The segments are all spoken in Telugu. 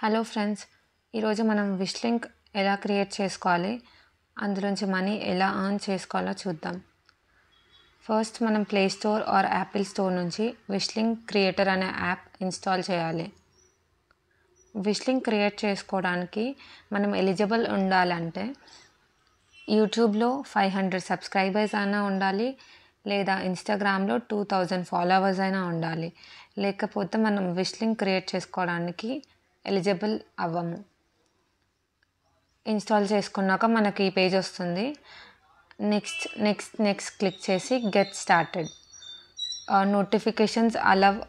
హలో ఫ్రెండ్స్, ఈరోజు మనం విష్ లింక్ ఎలా క్రియేట్ చేసుకోవాలి, అందులోంచి మనీ ఎలా ఎర్న్ చేసుకోవాలో చూద్దాం. ఫస్ట్ మనం play store or apple store నుంచి విష్ లింక్ క్రియేటర్ అనే యాప్ ఇన్స్టాల్ చేయాలి. విష్ లింక్ క్రియేట్ చేసుకోవడానికి మనం ఎలిజిబుల్ ఉండాలంటే యూట్యూబ్లో 500 సబ్స్క్రైబర్స్ అయినా ఉండాలి, లేదా ఇన్స్టాగ్రామ్లో 2000 ఫాలోవర్స్ అయినా ఉండాలి. లేకపోతే మనం విష్ లింక్ క్రియేట్ చేసుకోవడానికి ఎలిజిబుల్ అవ్వము. ఇన్స్టాల్ చేసుకున్నాక మనకి ఈ పేజ్ వస్తుంది. నెక్స్ట్ క్లిక్ చేసి గెట్ స్టార్టెడ్. నోటిఫికేషన్స్ అలవ్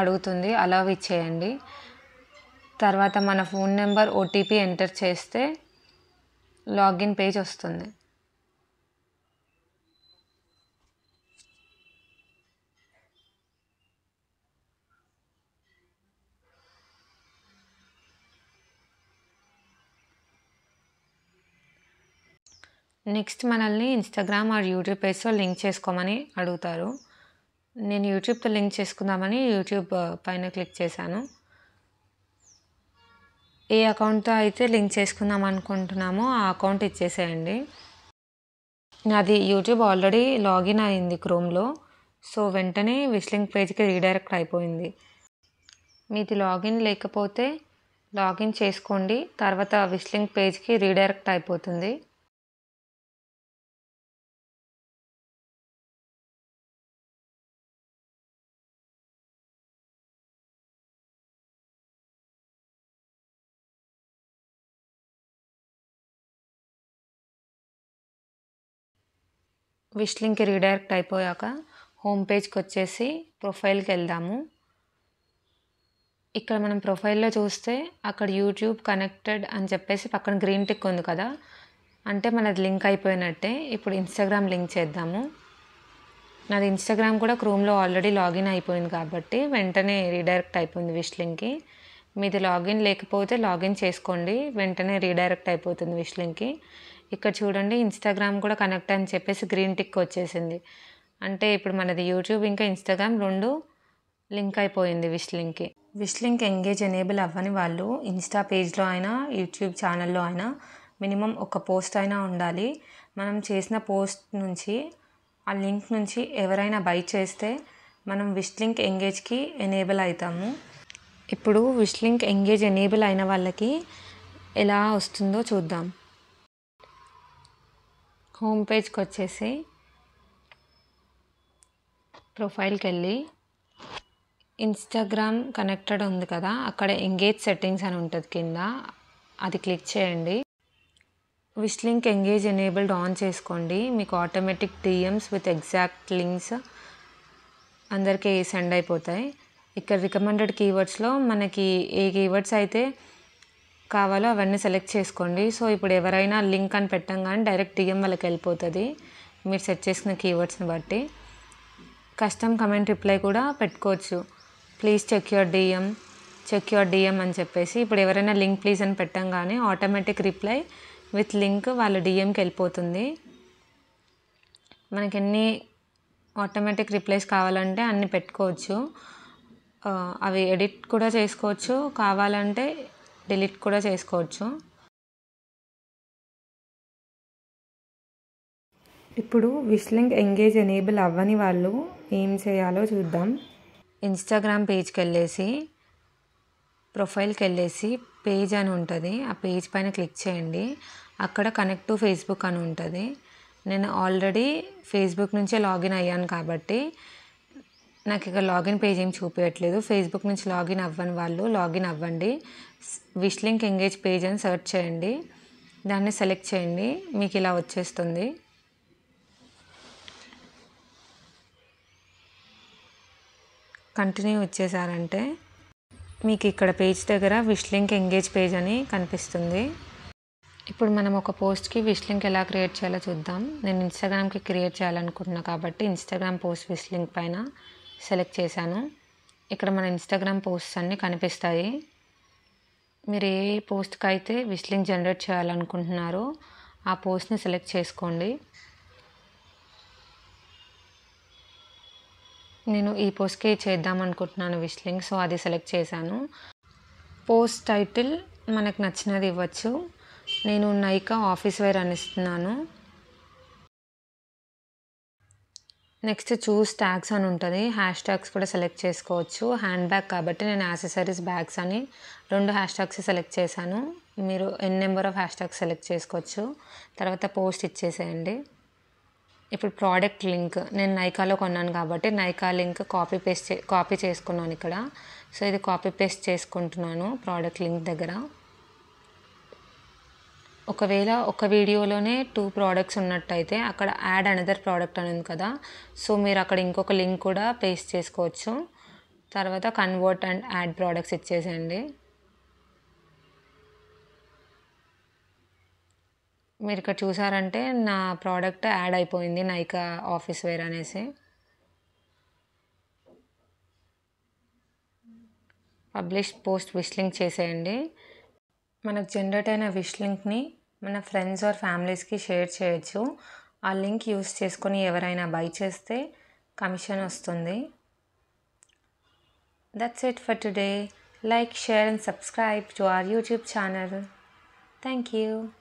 అడుగుతుంది, అలవ్ ఇచ్చేయండి. తర్వాత మన ఫోన్ నెంబర్ ఓటీపీ ఎంటర్ చేస్తే లాగిన్ పేజ్ వస్తుంది. నెక్స్ట్ మనల్ని ఇన్స్టాగ్రామ్ ఆర్ యూట్యూబ్ పేజ్తో లింక్ చేసుకోమని అడుగుతారు. నేను యూట్యూబ్తో లింక్ చేసుకుందామని యూట్యూబ్ పైన క్లిక్ చేశాను. ఏ అకౌంట్తో అయితే లింక్ చేసుకుందాం అనుకుంటున్నామో ఆ అకౌంట్ ఇచ్చేసేయండి. నాది యూట్యూబ్ ఆల్రెడీ లాగిన్ అయింది క్రోమ్లో, సో వెంటనే విష్ లింక్ పేజ్కి రీడైరెక్ట్ అయిపోయింది. మీది లాగిన్ లేకపోతే లాగిన్ చేసుకోండి, తర్వాత విష్ లింక్ పేజ్కి రీడైరెక్ట్ అయిపోతుంది. విష్ లింక్కి రీడైరెక్ట్ అయిపోయాక హోమ్ పేజ్కి వచ్చేసి ప్రొఫైల్కి వెళ్దాము. ఇక్కడ మనం ప్రొఫైల్లో చూస్తే అక్కడ యూట్యూబ్ కనెక్టెడ్ అని చెప్పేసి పక్కన గ్రీన్ టిక్ ఉంది కదా, అంటే మనది లింక్ అయిపోయినట్టే. ఇప్పుడు ఇన్స్టాగ్రామ్ లింక్ చేద్దాము. నాది ఇన్స్టాగ్రామ్ కూడా క్రోమ్లో ఆల్రెడీ లాగిన్ అయిపోయింది కాబట్టి వెంటనే రీడైరెక్ట్ అయిపోయింది విష్ లింక్కి. మీది లాగిన్ లేకపోతే లాగిన్ చేసుకోండి, వెంటనే రీడైరెక్ట్ అయిపోతుంది విష్ లింక్కి. ఇక్కడ చూడండి, ఇన్స్టాగ్రామ్ కూడా కనెక్ట్ అని చెప్పేసి గ్రీన్ టిక్ వచ్చేసింది. అంటే ఇప్పుడు మనది యూట్యూబ్ ఇంకా ఇన్స్టాగ్రామ్ రెండు లింక్ అయిపోయింది విష్ లింక్కి. విష్ లింక్ ఎంగేజ్ ఎనేబుల్ అవ్వని వాళ్ళు ఇన్స్టా పేజ్లో అయినా యూట్యూబ్ ఛానల్లో అయినా మినిమం ఒక పోస్ట్ అయినా ఉండాలి. మనం చేసిన పోస్ట్ నుంచి ఆ లింక్ నుంచి ఎవరైనా బై చేస్తే మనం విష్ లింక్ ఎంగేజ్కి ఎనేబుల్ అవుతాము. ఇప్పుడు విష్ లింక్ ఎంగేజ్ ఎనేబుల్ అయిన వాళ్ళకి ఎలా వస్తుందో చూద్దాం. హోమ్ పేజ్కి వచ్చేసి ప్రొఫైల్కి వెళ్ళి ఇన్స్టాగ్రామ్ కనెక్టెడ్ ఉంది కదా, అక్కడ ఎంగేజ్ సెట్టింగ్స్ అని ఉంటుంది కింద, అది క్లిక్ చేయండి. Wish link engage enabled on చేసుకోండి. మీకు automatic DMs with exact links అందరికీ సెండ్ అయిపోతాయి. ఇక్కడ రికమెండెడ్ కీవర్డ్స్లో మనకి ఏ కీవర్డ్స్ అయితే కావాలో అవన్నీ సెలెక్ట్ చేసుకోండి. సో ఇప్పుడు ఎవరైనా లింక్ అని పెట్టంగానే డైరెక్ట్ డిఎం వాళ్ళకి వెళ్ళిపోతుంది మీరు సెట్ చేసిన కీవర్డ్స్ని బట్టి. కస్టమ్ కమెంట్ రిప్లై కూడా పెట్టుకోవచ్చు. ప్లీజ్ చెక్ యువర్ డిఎం అని చెప్పేసి ఇప్పుడు ఎవరైనా లింక్ ప్లీజ్ అని పెట్టంగానే ఆటోమేటిక్ రిప్లై విత్ లింక్ వాళ్ళ డిఎంకి వెళ్ళిపోతుంది. మనకి ఎన్ని ఆటోమేటిక్ రిప్లైస్ కావాలంటే అన్ని పెట్టుకోవచ్చు. అవి ఎడిట్ కూడా చేసుకోవచ్చు, కావాలంటే డిలీట్ కూడా చేసుకోవచ్చు. ఇప్పుడు విష్ లింక్ ఎంగేజ్ ఎనేబుల్ అవ్వని వాళ్ళు ఏం చేయాలో చూద్దాం. ఇన్స్టాగ్రామ్ పేజ్కి వెళ్ళేసి ప్రొఫైల్కి వెళ్ళేసి పేజ్ అని ఉంటుంది, ఆ పేజ్ పైన క్లిక్ చేయండి. అక్కడ కనెక్ట్ టు ఫేస్బుక్ అని ఉంటుంది. నేను ఆల్రెడీ ఫేస్బుక్ నుంచే లాగిన్ అయ్యాను కాబట్టి నాకు ఇక్కడ లాగిన్ పేజ్ ఏం చూపించట్లేదు. ఫేస్బుక్ నుంచి లాగిన్ అవ్వని వాళ్ళు లాగిన్ అవ్వండి. విష్ లింక్ ఎంగేజ్ పేజ్ అని సెర్చ్ చేయండి, దాన్ని సెలెక్ట్ చేయండి, మీకు ఇలా వచ్చేస్తుంది. కంటిన్యూ ఇచ్చేసారంటే మీకు ఇక్కడ పేజ్ దగ్గర విష్ లింక్ ఎంగేజ్ పేజ్ అని కనిపిస్తుంది. ఇప్పుడు మనం ఒక పోస్ట్కి విష్ లింక్ ఎలా క్రియేట్ చేయాలో చూద్దాం. నేను ఇన్స్టాగ్రామ్కి క్రియేట్ చేయాలనుకుంటున్నా కాబట్టి ఇన్స్టాగ్రామ్ పోస్ట్ విష్ లింక్ పైన సెలెక్ట్ చేశాను. ఇక్కడ మన ఇన్స్టాగ్రామ్ పోస్ట్స్ అన్నీ కనిపిస్తాయి. మీరు ఏ పోస్ట్కి అయితే విష్ లింక్ జనరేట్ చేయాలనుకుంటున్నారో ఆ పోస్ట్ని సెలెక్ట్ చేసుకోండి. నేను ఈ పోస్ట్కి చేద్దాం అనుకుంటున్నాను విష్ లింక్, సో అది సెలెక్ట్ చేశాను. పోస్ట్ టైటిల్ మనకు నచ్చినది ఇవ్వచ్చు. నేను నైకా ఆఫీస్ వేర్ అని ఇస్తున్నాను. నెక్స్ట్ చూస్ ట్యాగ్స్ అని ఉంటుంది. హ్యాష్ ట్యాగ్స్ కూడా సెలెక్ట్ చేసుకోవచ్చు. హ్యాండ్ బ్యాగ్ కాబట్టి నేను యాక్సెసరీస్ బ్యాగ్స్ అని 2 హ్యాష్ ట్యాగ్స్ సెలెక్ట్ చేశాను. మీరు N number of hash tags select చేసుకోవచ్చు. తర్వాత పోస్ట్ ఇచ్చేసేయండి. ఇప్పుడు ప్రోడక్ట్ లింక్ నేను నైకాలో కొన్నాను కాబట్టి నైకా లింక్ కాపీ చేసుకున్నాను ఇక్కడ. సో ఇది కాపీ పేస్ట్ చేసుకుంటున్నాను ప్రోడక్ట్ లింక్ దగ్గర. ఒకవేళ ఒక వీడియోలోనే 2 ప్రోడక్ట్స్ ఉన్నట్టయితే అక్కడ యాడ్ అనదర్ ప్రోడక్ట్ అని ఉంది కదా, సో మీరు అక్కడ ఇంకొక లింక్ కూడా పేస్ట్ చేసుకోవచ్చు. తర్వాత కన్వర్ట్ అండ్ యాడ్ ప్రోడక్ట్స్ ఇచ్చేసేయండి. మీరు ఇక్కడ చూసారంటే నా ప్రోడక్ట్ యాడ్ అయిపోయింది నైకా ఆఫీస్ వేర్ అనేసి. పబ్లిష్ పోస్ట్ విష్ లింక్ చేసేయండి. మనకు జనరేట్ అయిన విష్ లింక్ని మన ఫ్రెండ్స్ ఆర్ ఫ్యామిలీస్కి షేర్ చేయొచ్చు. ఆ లింక్ యూస్ చేసుకొని ఎవరైనా బై చేస్తే కమిషన్ వస్తుంది. That's it for today. Like, share and subscribe to our YouTube channel. Thank you.